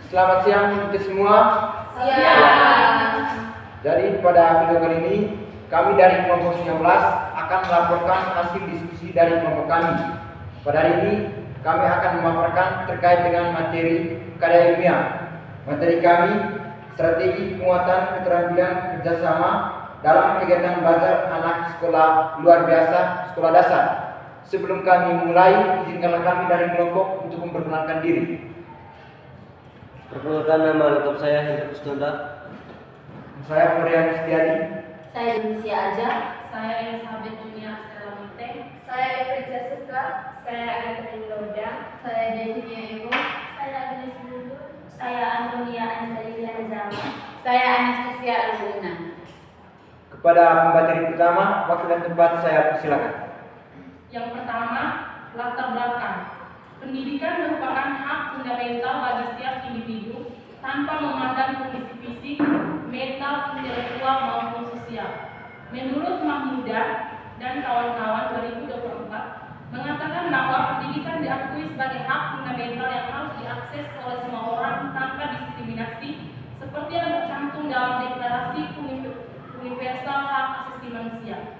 Selamat siang untuk semua. Siang. Jadi pada video kali ini kami dari kelompok 19 akan melaporkan hasil diskusi dari kelompok kami. Pada hari ini kami akan memaparkan terkait dengan materi karya ilmiah. Materi kami strategi penguatan keterampilan kerjasama dalam kegiatan belajar anak sekolah luar biasa sekolah dasar. Sebelum kami mulai, izinkanlah kami dari kelompok untuk memperkenalkan diri. Perkenalkan, nama lengkap saya Hendrik Kusnanda. Saya Florian Setiadi. Saya Indonesia Aja. Saya Elizabeth Junia Astela Mite. Saya Efrisa Suka. Saya Agatha Loda. Saya Devia Ego. Saya Agnes Mundur. Saya Antonia Antalia Zama. Saya Anastasia Aluna. Kepada pembateri pertama, waktu dan tempat saya persilakan. Yang pertama, latar belakang. Pendidikan merupakan hak fundamental bagi setiap individu tanpa memandang kondisi fisik, mental, intelektual maupun sosial. Menurut Mahmuda dan kawan-kawan 2024 mengatakan bahwa pendidikan diakui sebagai hak fundamental yang harus diakses oleh semua orang tanpa diskriminasi seperti yang tercantum dalam Deklarasi Universal Hak Asasi Manusia.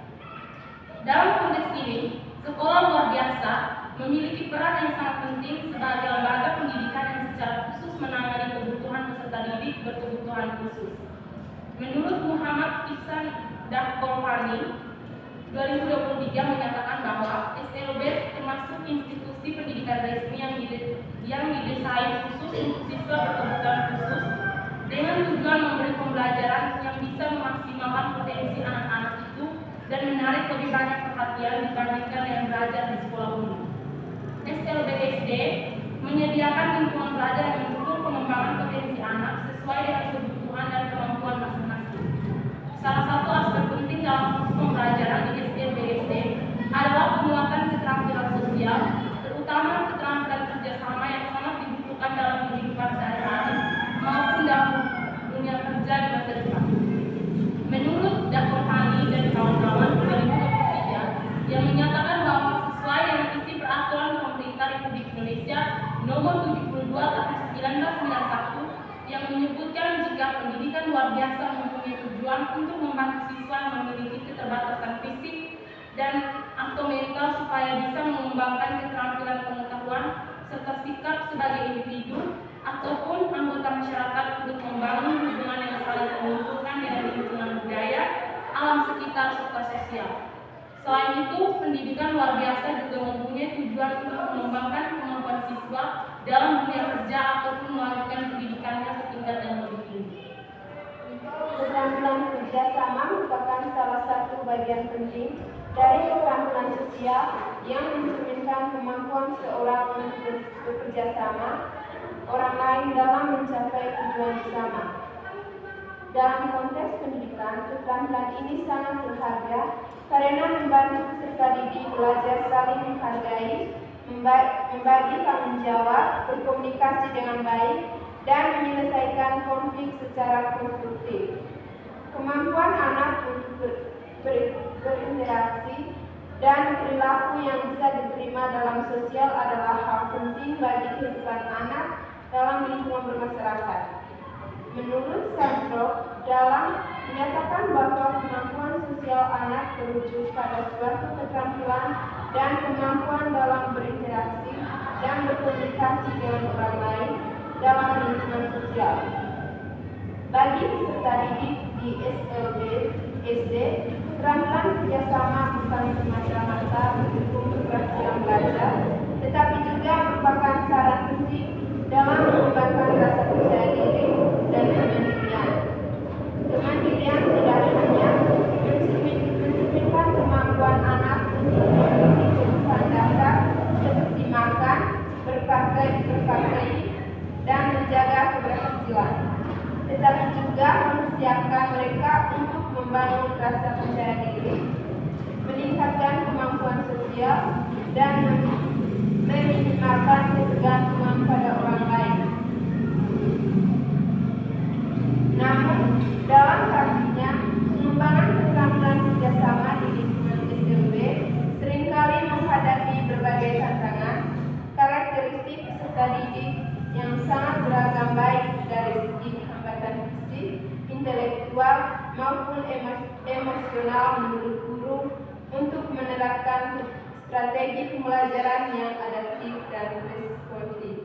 Dalam konteks ini, sekolah luar biasa memiliki peran yang sangat penting sebagai lembaga pendidikan yang secara khusus menangani kebutuhan peserta didik berkebutuhan khusus. Menurut Muhammad Ihsan Dahkolvani, 2023 menyatakan bahwa SLB termasuk institusi pendidikan resmi yang didesain khusus untuk siswa berkebutuhan khusus dengan tujuan memberi pembelajaran yang bisa memaksimalkan potensi anak-anak itu dan menarik lebih banyak perhatian dibandingkan yang belajar di sekolah umum. SLBSD menyediakan lingkungan belajar yang mendukung pengembangan potensi anak sesuai dengan kebutuhan dan kemampuan masing-masing. Salah satu aspek penting dalam proses pembelajaran di SLBSD adalah penguatan keterampilan sosial, terutama keterampilan kerjasama yang sangat dibutuhkan dalam kehidupan sehari-hari maupun dalam dunia kerja di masa depan. Menurut Dakorhani dan kawan-kawan 2023 yang menyatakan bahwa sesuai dengan isi peraturan pemerintah Republik Indonesia nomor 72 tahun 1991 yang menyebutkan jika pendidikan luar biasa mempunyai tujuan untuk membantu siswa yang memiliki keterbatasan fisik dan atau mental supaya bisa mengembangkan keterampilan pengetahuan serta sikap sebagai individu ataupun anggota masyarakat untuk membangun hubungan yang saling menguntungkan dengan lingkungan budaya, alam sekitar serta sosial. Selain itu, pendidikan luar biasa juga mempunyai tujuan untuk mengembangkan kemampuan siswa dalam dunia kerja ataupun melanjutkan pendidikannya ke tingkat yang lebih tinggi. Keterampilan kerjasama merupakan salah satu bagian penting dari keterampilan sosial yang mencerminkan kemampuan seorang untuk bekerja sama orang lain dalam mencapai tujuan bersama. Dalam konteks pendidikan, keterampilan ini sangat berharga karena membantu peserta didik belajar saling menghargai, membagi tanggung jawab, berkomunikasi dengan baik, dan menyelesaikan konflik secara konstruktif. Kemampuan anak untuk berinteraksi dan perilaku yang bisa diterima dalam sosial adalah hal penting bagi kehidupan anak dalam lingkungan bermasyarakat. Menurut Sandrock, dalam menyatakan bahwa kemampuan sosial anak terujuk pada suatu keterampilan dan kemampuan dalam berinteraksi dan berkomunikasi dengan orang lain dalam lingkungan sosial. Bagi peserta didik di SLB SD, keterampilan kerjasama bukan semata-mata mendukung keberhasilan belajar, tetapi juga merupakan syarat penting dalam mengembangkan rasa percaya diri dan kemandirian. Kemandirian tidak hanya mencerminkan kemampuan anak untuk memenuhi kebutuhan dasar seperti makan, berpakaian, dan menjaga keberhasilan, tetapi juga mempersiapkan mereka untuk membangun rasa percaya diri, meningkatkan kemampuan sosial, dan meminimalkan ketergantungan pada orang lain. Namun, dalam praktiknya, pengembangan keterampilan kerjasama di lingkungan SLB seringkali menghadapi berbagai tantangan. Karakteristik peserta didik yang sangat beragam baik intelektual maupun emosional menurut guru untuk menerapkan strategi pembelajaran yang adaptif dan responsif.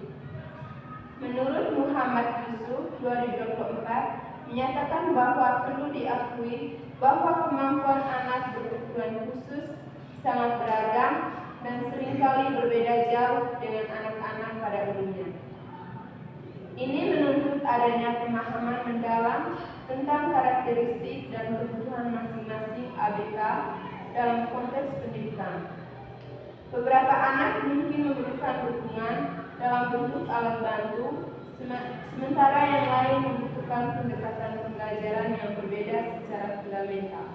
Menurut Muhammad Yusuf 2024 menyatakan bahwa perlu diakui bahwa kemampuan anak berkebutuhan khusus sangat beragam dan seringkali berbeda jauh dengan anak-anak pada umumnya. Ini menuntut adanya pemahaman mendalam tentang karakteristik dan kebutuhan masing-masing ABK dalam konteks pendidikan. Beberapa anak mungkin memerlukan dukungan dalam bentuk alat bantu, sementara yang lain membutuhkan pendekatan pembelajaran yang berbeda secara fundamental.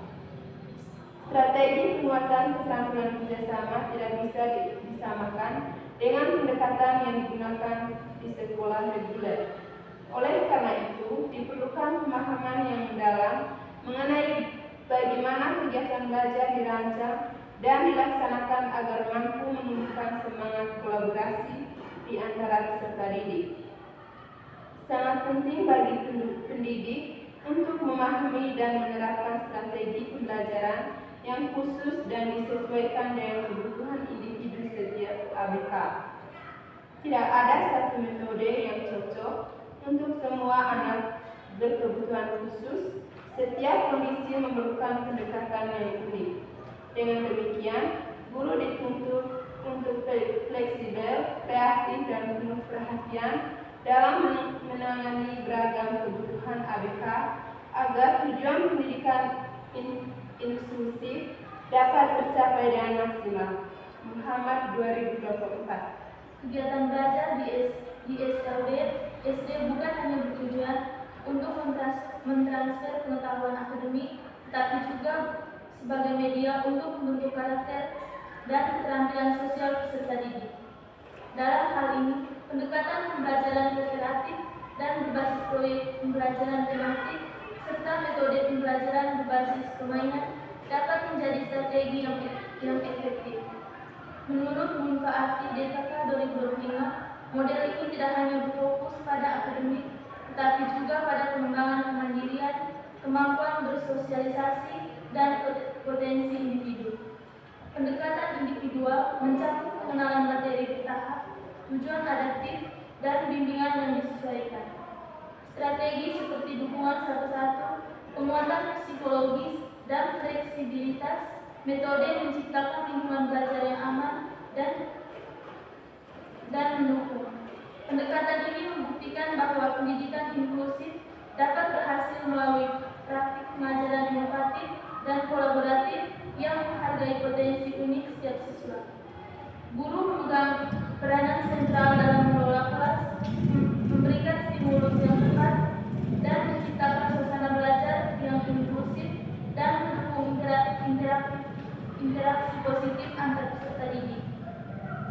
Strategi penguatan keterampilan kerjasama tidak bisa disamakan dengan pendekatan yang digunakan di sekolah reguler. Oleh karena itu, diperlukan pemahaman yang mendalam mengenai bagaimana kegiatan belajar dirancang dan dilaksanakan agar mampu menumbuhkan semangat kolaborasi di antara peserta didik. Sangat penting bagi pendidik untuk memahami dan menerapkan strategi pembelajaran yang khusus dan disesuaikan dengan kebutuhan individu setiap ABK. Tidak ada satu metode yang cocok untuk semua anak berkebutuhan khusus. Setiap kondisi memerlukan pendekatan yang unik. Dengan demikian, guru dituntut untuk fleksibel, kreatif, dan penuh perhatian dalam menangani beragam kebutuhan ABK agar tujuan pendidikan inklusif dapat tercapai dengan maksimal. Muhammad 2024. Kegiatan belajar di SLB SD bukan hanya bertujuan untuk mentransfer pengetahuan akademik, tetapi juga sebagai media untuk membentuk karakter dan keterampilan sosial peserta didik. Dalam hal ini, pendekatan pembelajaran kooperatif dan berbasis proyek pembelajaran tematik serta metode pembelajaran berbasis permainan dapat menjadi strategi yang efektif. Menurut Munfaati DKK 2025, model ini tidak hanya berfokus pada akademik, tetapi juga pada pengembangan kemandirian, kemampuan bersosialisasi, dan potensi individu. Pendekatan individual mencakup pengenalan materi bertahap, tujuan adaptif, dan bimbingan yang disesuaikan. Strategi seperti dukungan satu-satu, penguatan psikologis, dan fleksibilitas, metode menciptakan lingkungan belajar yang aman dan mendukung. Pendekatan ini membuktikan bahwa pendidikan inklusif dapat berhasil melalui praktik pengajaran inovatif dan kolaboratif yang menghargai potensi unik setiap siswa. Guru memegang peranan sentral dalam mengelola kelas, memberikan stimulus yang tepat, dan menciptakan suasana belajar yang inklusif dan mendukung interaksi positif antar peserta didik.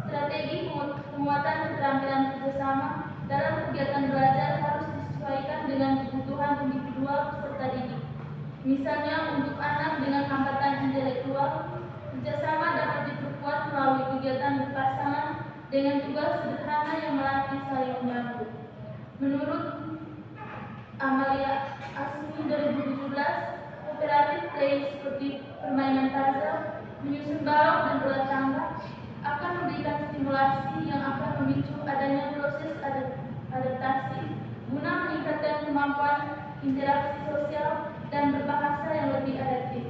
Strategi penguatan keterampilan kerjasama dalam kegiatan belajar harus disesuaikan dengan kebutuhan individual peserta didik. Misalnya, untuk anak dengan hambatan intelektual, kerjasama dapat diperkuat melalui kegiatan berpasangan dengan tugas sederhana yang melatih saling membantu. Menurut Amalia Asmi 2017, kooperatif play seperti permainan puzzle, menyusun balok, dan bola tangga akan memberikan stimulasi yang akan memicu adanya proses adaptasi guna meningkatkan kemampuan interaksi sosial dan berbahasa yang lebih adaptif.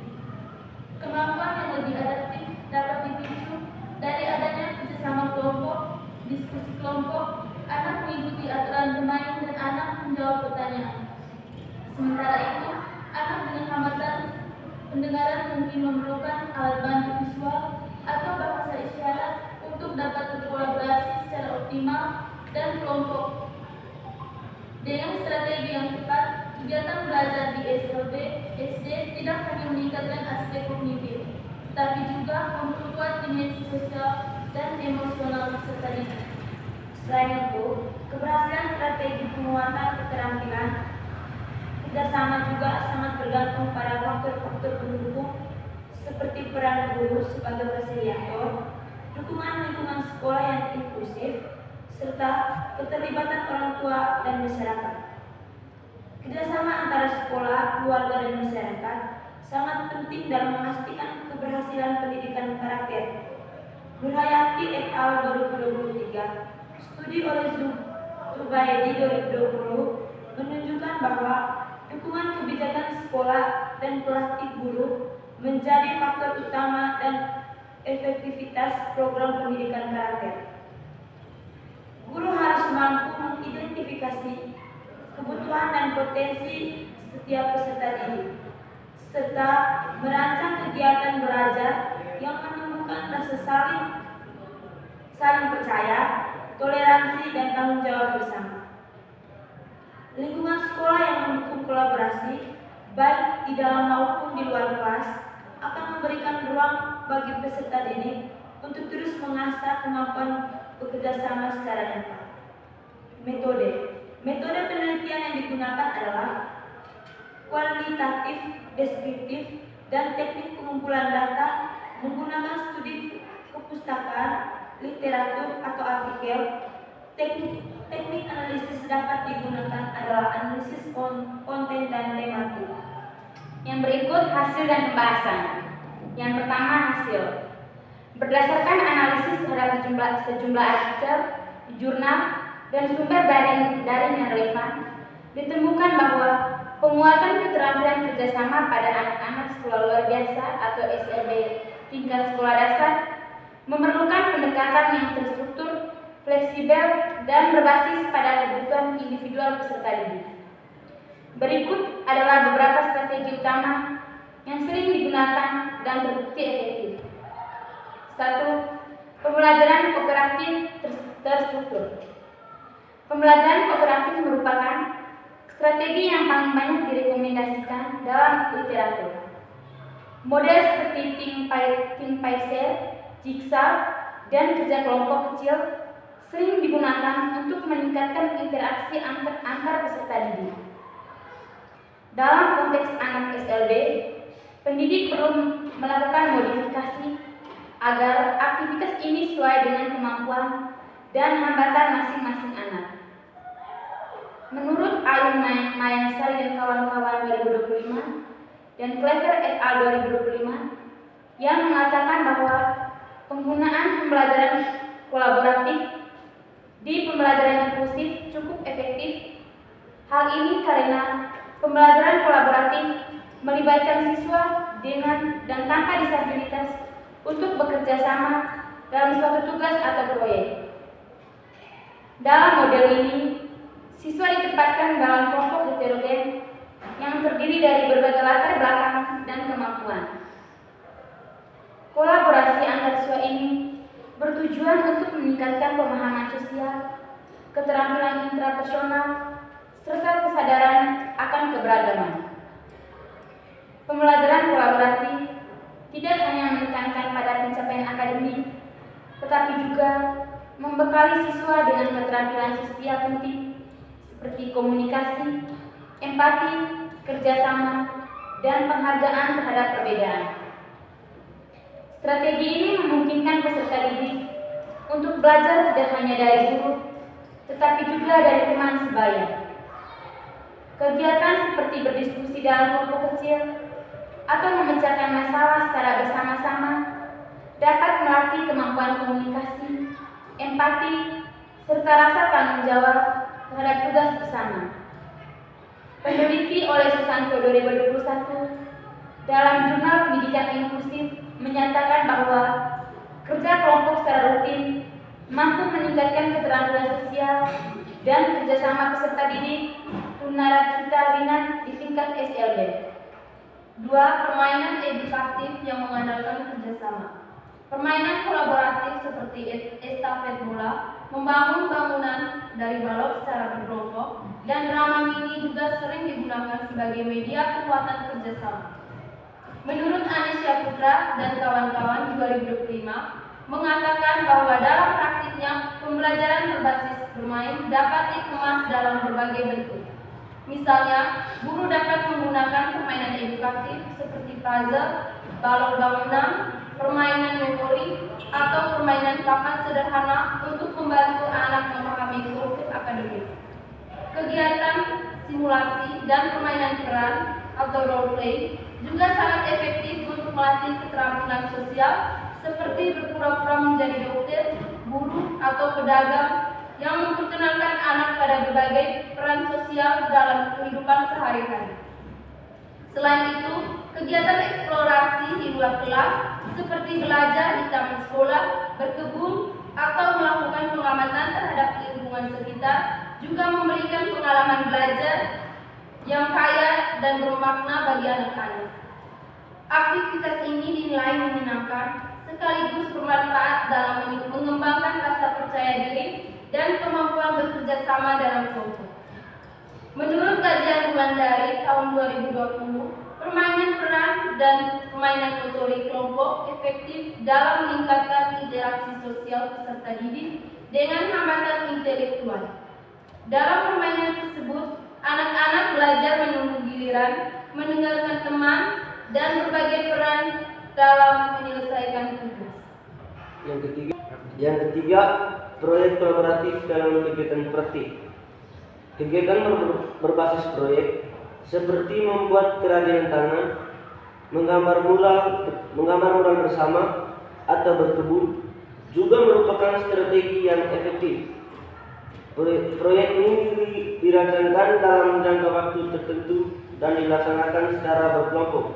Kemampuan yang lebih adaptif dapat dipicu dari adanya kerjasama kelompok, diskusi kelompok, anak mengikuti aturan bermain, dan anak menjawab pertanyaan. Sementara itu, anak dengan hambatan pendengaran mungkin memerlukan alat bantu visual atau bahasa isyarat untuk dapat berkolaborasi secara optimal dan kelompok. Dengan strategi yang tepat, kegiatan belajar di SLB SD tidak hanya meningkatkan aspek kognitif, tapi juga memperkuat dimensi sosial dan emosional peserta didik. Selain itu, keberhasilan strategi penguatan keterampilan kerjasama juga sangat bergantung pada faktor-faktor pendukung seperti peran guru sebagai fasilitator, dukungan lingkungan sekolah yang inklusif, serta keterlibatan orang tua dan masyarakat. Kerjasama antara sekolah, keluarga, dan masyarakat sangat penting dalam memastikan keberhasilan pendidikan karakter. Nurhayati et al. 2023, studi oleh Zubaidi 2020 menunjukkan bahwa dukungan kebijakan sekolah dan pelatih guru menjadi faktor utama dan efektivitas program pendidikan karakter. Guru harus mampu mengidentifikasi kebutuhan dan potensi setiap peserta didik, serta merancang kegiatan belajar yang menumbuhkan rasa saling percaya, toleransi, dan tanggung jawab bersama. Lingkungan sekolah yang mendukung kolaborasi, baik di dalam maupun di luar kelas, akan memberikan ruang bagi peserta didik untuk terus mengasah kemampuan bekerja sama secara nyata. Metode penelitian yang digunakan adalah kualitatif, deskriptif, dan teknik pengumpulan data menggunakan studi kepustakaan, literatur atau artikel. Teknik analisis dapat digunakan adalah analisis konten dan tematik. Yang berikut hasil dan pembahasan. Yang pertama, hasil. Berdasarkan analisis terhadap sejumlah artikel, jurnal, dan sumber daring yang relevan, ditemukan bahwa penguatan keterampilan kerjasama pada anak-anak sekolah luar biasa atau SLB tingkat sekolah dasar memerlukan pendekatan yang terstruktur, fleksibel, dan berbasis pada kebutuhan individual peserta didik. Berikut adalah beberapa strategi utama yang sering digunakan dan terbukti efektif. 1. Pembelajaran kooperatif terstruktur. Pembelajaran kooperatif merupakan strategi yang paling banyak direkomendasikan dalam literatur. Model seperti think by share, jigsaw, dan kerja kelompok kecil sering digunakan untuk meningkatkan interaksi antar peserta didik. Dalam konteks anak SLB, pendidik perlu melakukan modifikasi agar aktivitas ini sesuai dengan kemampuan dan hambatan masing-masing anak. Menurut Ayun Mayansari dan kawan-kawan 2025 dan Clever et al. 2025 yang mengatakan bahwa penggunaan pembelajaran kolaboratif di pembelajaran inklusif cukup efektif. Hal ini karena pembelajaran kolaboratif melibatkan siswa dengan dan tanpa disabilitas untuk bekerja sama dalam suatu tugas atau proyek. Dalam model ini, siswa ditempatkan dalam kelompok heterogen yang terdiri dari berbagai latar belakang dan kemampuan. Kolaborasi antar siswa ini bertujuan untuk meningkatkan pemahaman sosial, keterampilan intrapersonal, serta kesadaran akan keberagaman. Pembelajaran kolaboratif tidak hanya menekankan pada pencapaian akademik, tetapi juga membekali siswa dengan keterampilan sosial penting seperti komunikasi, empati, kerjasama, dan penghargaan terhadap perbedaan. Strategi ini memungkinkan peserta didik untuk belajar tidak hanya dari guru, tetapi juga dari teman sebaya. Kegiatan seperti berdiskusi dalam kelompok kecil atau memecahkan masalah secara bersama-sama dapat melatih kemampuan komunikasi, empati, serta rasa tanggung jawab terhadap tugas bersama. Peneliti oleh Susanto 2021 dalam Jurnal Pendidikan Inklusif menyatakan bahwa kerja kelompok secara rutin mampu meningkatkan keterampilan sosial dan kerjasama peserta didik tunarakita ringan di tingkat SLB. 2. Permainan edukatif yang mengandalkan kerjasama. Permainan kolaboratif seperti estafet bola, membangun bangunan dari balok secara berkelompok, dan drama mini juga sering digunakan sebagai media penguatan kerjasama. Menurut Anisya Putra dan kawan-kawan 2025 mengatakan bahwa dalam praktiknya pembelajaran berbasis bermain dapat dikemas dalam berbagai bentuk. Misalnya, guru dapat menggunakan permainan edukatif seperti puzzle, balok bangunan, permainan memori, atau permainan papan sederhana untuk membantu anak memahami konsep akademik. Kegiatan simulasi, dan permainan peran atau role play juga sangat efektif untuk melatih keterampilan sosial seperti berpura-pura menjadi dokter, guru, atau pedagang yang memperkenalkan anak pada berbagai peran sosial dalam kehidupan sehari-hari. Selain itu, kegiatan eksplorasi di luar kelas seperti belajar di taman sekolah, berkebun, atau melakukan pengamatan terhadap lingkungan sekitar juga memberikan pengalaman belajar yang kaya dan bermakna bagi anak-anak. Aktivitas ini dinilai menyenangkan sekaligus bermanfaat dalam mengembangkan rasa percaya diri dan kemampuan bekerja sama dalam kelompok. Menurut kajian Wulandari tahun 2020, permainan peran dan permainan motorik kelompok efektif dalam meningkatkan interaksi sosial peserta didik dengan hambatan intelektual. Dalam permainan tersebut, anak-anak belajar menunggu giliran, mendengarkan teman, dan berbagai peran dalam menyelesaikan tugas. Yang ketiga, proyek kolaboratif dalam kegiatan praktik. Kegiatan berbasis proyek seperti membuat kerajinan tangan, menggambar mural bersama, atau berkebun juga merupakan strategi yang efektif. Proyek ini dirancangkan dalam jangka waktu tertentu dan dilaksanakan secara berkelompok,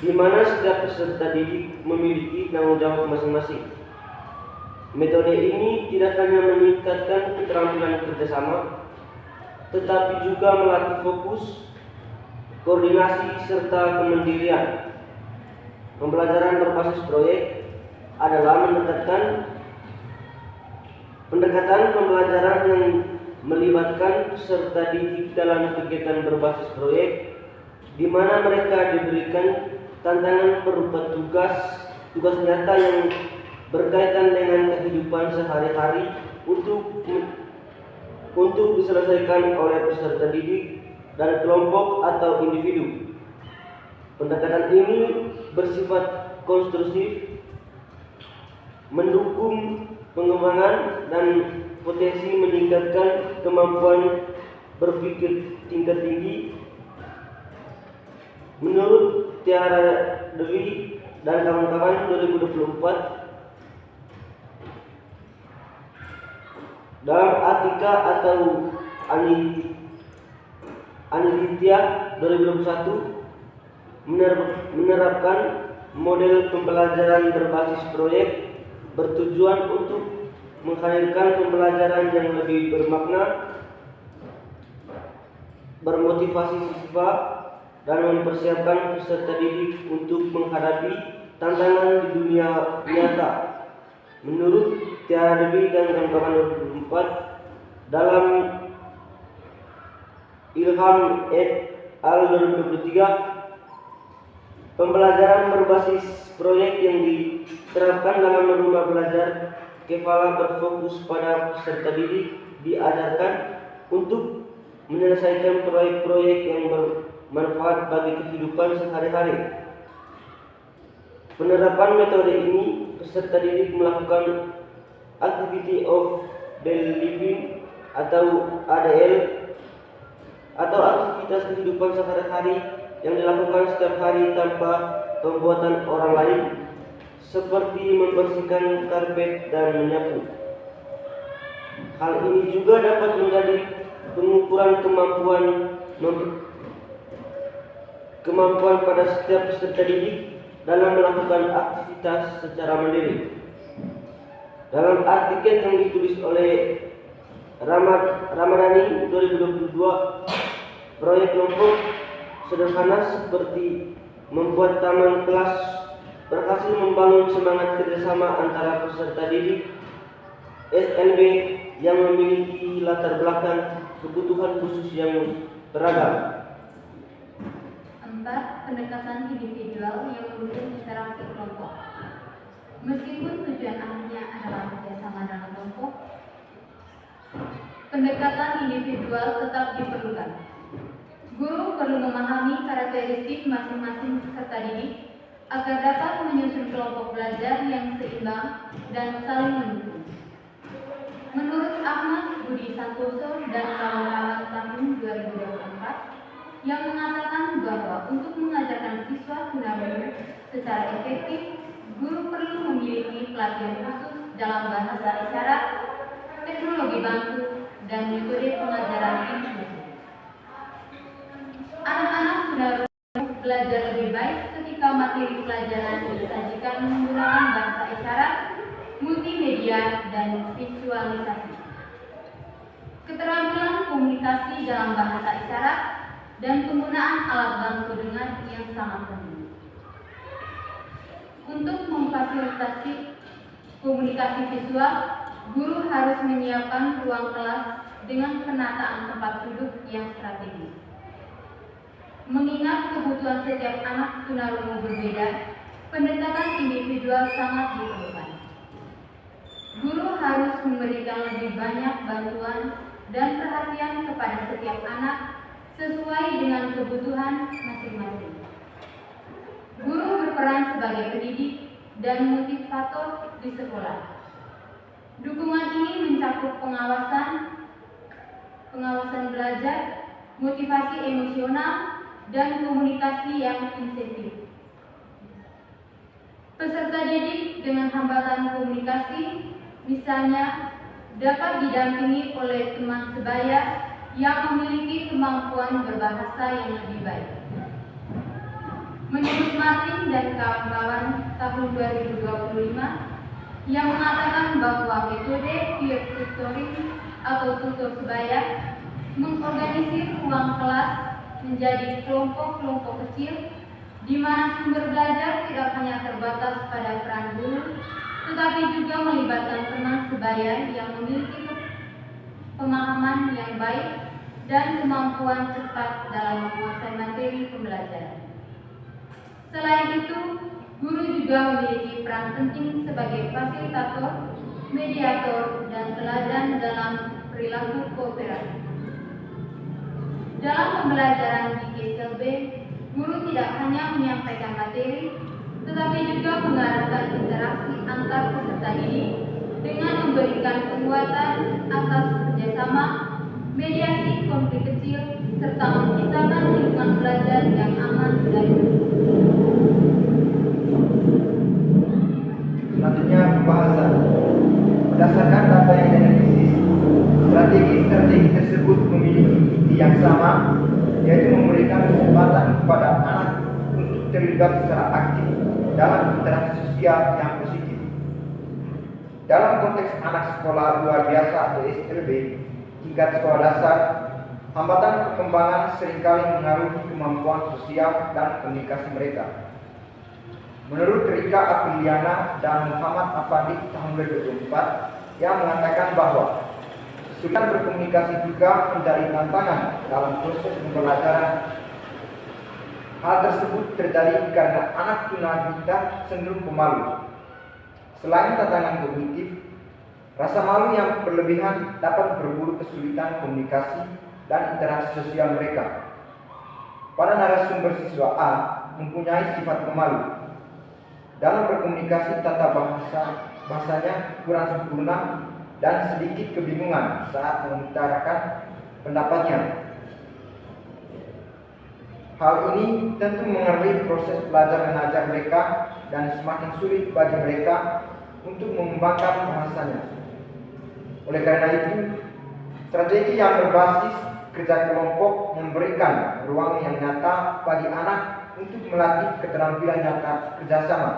di mana setiap peserta didik memiliki tanggung jawab masing-masing. Metode ini tidak hanya meningkatkan keterampilan kerjasama, tetapi juga melatih fokus, koordinasi, serta kemandirian. Pembelajaran berbasis proyek adalah pendekatan pembelajaran yang melibatkan peserta didik dalam kegiatan berbasis proyek, di mana mereka diberikan tantangan berupa tugas nyata yang berkaitan dengan kehidupan sehari-hari untuk diselesaikan oleh peserta didik dan kelompok atau individu. Pendekatan ini bersifat konstruktif, mendukung pengembangan dan potensi meningkatkan kemampuan berpikir tingkat tinggi. Menurut Tiara Dewi dan kawan-kawan 2024, dalam Atika atau Aniditya 2021 menerapkan model pembelajaran berbasis proyek bertujuan untuk menghadirkan pembelajaran yang lebih bermakna, bermotivasi siswa, dan mempersiapkan peserta didik untuk menghadapi tantangan di dunia nyata. Menurut Tiara Dewi dan kawan-kawan 2024, dalam Ilham et al. 2023, pembelajaran berbasis proyek yang diterapkan dalam rumah belajar Kefala berfokus pada peserta didik diajarkan untuk menyelesaikan proyek-proyek yang bermanfaat bagi kehidupan sehari-hari. Penerapan metode ini, peserta didik melakukan activity of daily living atau ADL atau aktivitas kehidupan sehari-hari yang dilakukan setiap hari tanpa pembuatan orang lain, seperti membersihkan karpet dan menyapu. Hal ini juga dapat menjadi pengukuran kemampuan pada setiap peserta didik dalam melakukan aktivitas secara mandiri. Dalam artikel yang ditulis oleh Ramadhani 2022, proyek kelompok sederhana seperti membuat taman kelas berhasil membangun semangat kerjasama antara peserta didik SLB yang memiliki latar belakang kebutuhan khusus yang beragam. 4. Pendekatan individual yang mendukung interaksi kelompok. Meskipun tujuan akhirnya adalah kerjasama dalam kelompok, pendekatan individual tetap diperlukan. Guru perlu memahami karakteristik masing-masing peserta didik agar dapat menyusun kelompok belajar yang seimbang dan saling mendukung. Menurut Ahmad Budi Santoso dan kawan-kawan tahun 2024 yang mengatakan bahwa untuk mengajarkan siswa tunarungu secara efektif, guru perlu memiliki pelatihan khusus dalam bahasa isyarat, teknologi bantu, dan metode pengajaran inklusif. Anak-anak tunarungu belajar lebih baik ketika materi pelajaran disajikan menggunakan bahasa isyarat, multimedia, dan visualisasi. Keterampilan komunikasi dalam bahasa isyarat dan penggunaan alat bantu dengar yang sangat penting. Untuk memfasilitasi komunikasi visual, guru harus menyiapkan ruang kelas dengan penataan tempat duduk yang strategis. Mengingat kebutuhan setiap anak tunarungu berbeda, pendekatan individual sangat diperlukan. Guru harus memberikan lebih banyak bantuan dan perhatian kepada setiap anak sesuai dengan kebutuhan masing-masing. Guru berperan sebagai pendidik dan motivator di sekolah. Dukungan ini mencakup pengawasan belajar, motivasi emosional, dan komunikasi yang insentif. Peserta didik dengan hambatan komunikasi, misalnya, dapat didampingi oleh teman sebaya yang memiliki kemampuan berbahasa yang lebih baik. Menurut Martin dan kawan-kawan tahun 2025 yang mengatakan bahwa metode peer tutoring atau tutor sebaya mengorganisir ruang kelas menjadi kelompok-kelompok kecil di mana sumber belajar tidak hanya terbatas pada peran guru, tetapi juga melibatkan teman sebaya yang memiliki pemahaman yang baik dan kemampuan cepat dalam menguasai materi pembelajaran. Selain itu, guru juga memiliki peran penting sebagai fasilitator, mediator, dan teladan dalam perilaku kooperatif. Dalam pembelajaran di KSLB, guru tidak hanya menyampaikan materi, tetapi juga mengarahkan interaksi antar peserta didik dengan memberikan penguatan atas kerjasama, mediasi konflik kecil, serta menciptakan lingkungan belajar yang aman dan Selanjutnya pembahasan. Berdasarkan data yang dianalisis, strategi tersebut memiliki inti yang sama, yaitu memberikan kesempatan kepada anak untuk terlibat secara aktif dalam interaksi sosial yang positif. Dalam konteks anak sekolah luar biasa atau SLB tingkat sekolah dasar, hambatan perkembangan seringkali mengaruhi kemampuan sosial dan komunikasi mereka. Menurut Rika Apriliana dan Muhammad Afandi tahun 2004 yang mengatakan bahwa kesulitan berkomunikasi juga menjadi tantangan dalam proses pembelajaran. Hal tersebut terjadi karena anak tunanetra cenderung pemalu. Selain tantangan kognitif, rasa malu yang berlebihan dapat berburu kesulitan komunikasi dan interaksi sosial mereka. Pada narasumber siswa A mempunyai sifat pemalu. Dalam berkomunikasi tata bahasanya kurang sempurna dan sedikit kebingungan saat mengutarakan pendapatnya. Hal ini tentu mengaruhi proses belajar mengajar mereka dan semakin sulit bagi mereka untuk mengembangkan bahasanya. Oleh karena itu, strategi yang berbasis kerja kelompok memberikan ruang yang nyata bagi anak untuk melatih keterampilan nyata kerjasama.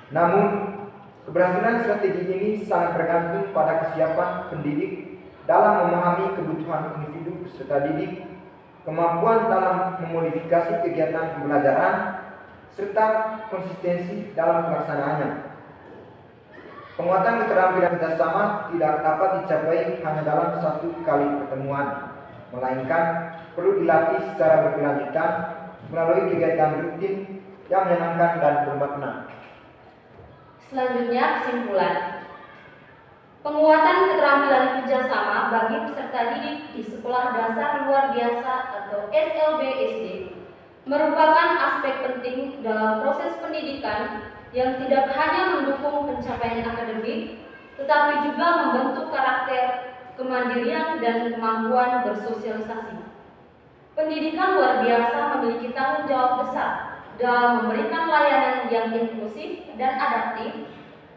Namun, keberhasilan strategi ini sangat bergantung pada kesiapan pendidik dalam memahami kebutuhan individu peserta didik, kemampuan dalam memodifikasi kegiatan pembelajaran, serta konsistensi dalam pelaksanaannya. Penguatan keterampilan kerjasama tidak dapat dicapai hanya dalam satu kali pertemuan, melainkan perlu dilatih secara berkelanjutan melalui kegiatan rutin yang menyenangkan dan bermakna. Selanjutnya, kesimpulan. Penguatan keterampilan kerjasama bagi peserta didik di sekolah dasar luar biasa atau SLB SD merupakan aspek penting dalam proses pendidikan yang tidak hanya mendukung pencapaian akademik, tetapi juga membentuk karakter, kemandirian, dan kemampuan bersosialisasi. Pendidikan luar biasa memiliki tanggung jawab besar dalam memberikan layanan yang inklusif dan adaptif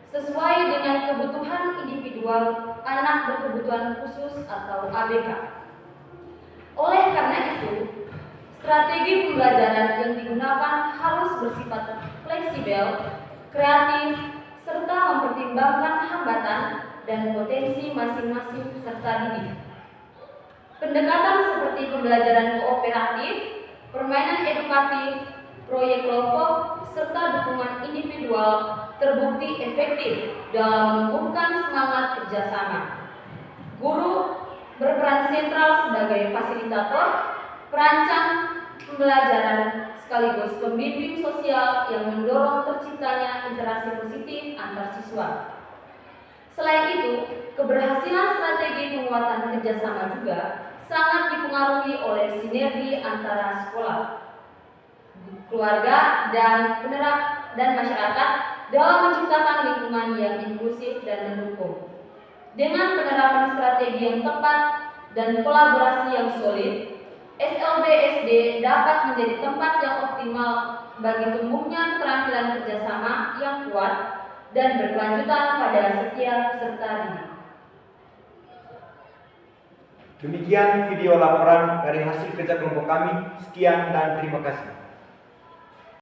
sesuai dengan kebutuhan individual anak berkebutuhan khusus atau ABK. Oleh karena itu, strategi pembelajaran yang digunakan harus bersifat fleksibel, kreatif, serta mempertimbangkan hambatan dan potensi masing-masing peserta didik. Pendekatan seperti pembelajaran kooperatif, permainan edukatif, proyek kelompok, serta dukungan individual terbukti efektif dalam menumbuhkan semangat kerjasama. Guru berperan sentral sebagai fasilitator, perancang pembelajaran, sekaligus pembimbing sosial yang mendorong terciptanya interaksi positif antar siswa. Selain itu, keberhasilan strategi penguatan kerjasama juga sangat dipengaruhi oleh sinergi antara sekolah, keluarga, dan masyarakat dalam menciptakan lingkungan yang inklusif dan mendukung. Dengan penerapan strategi yang tepat dan kolaborasi yang solid, SLB SD dapat menjadi tempat yang optimal bagi tumbuhnya keterampilan kerjasama yang kuat dan berkelanjutan pada setiap peserta didik. Demikian video laporan dari hasil kerja kelompok kami. Sekian dan terima kasih.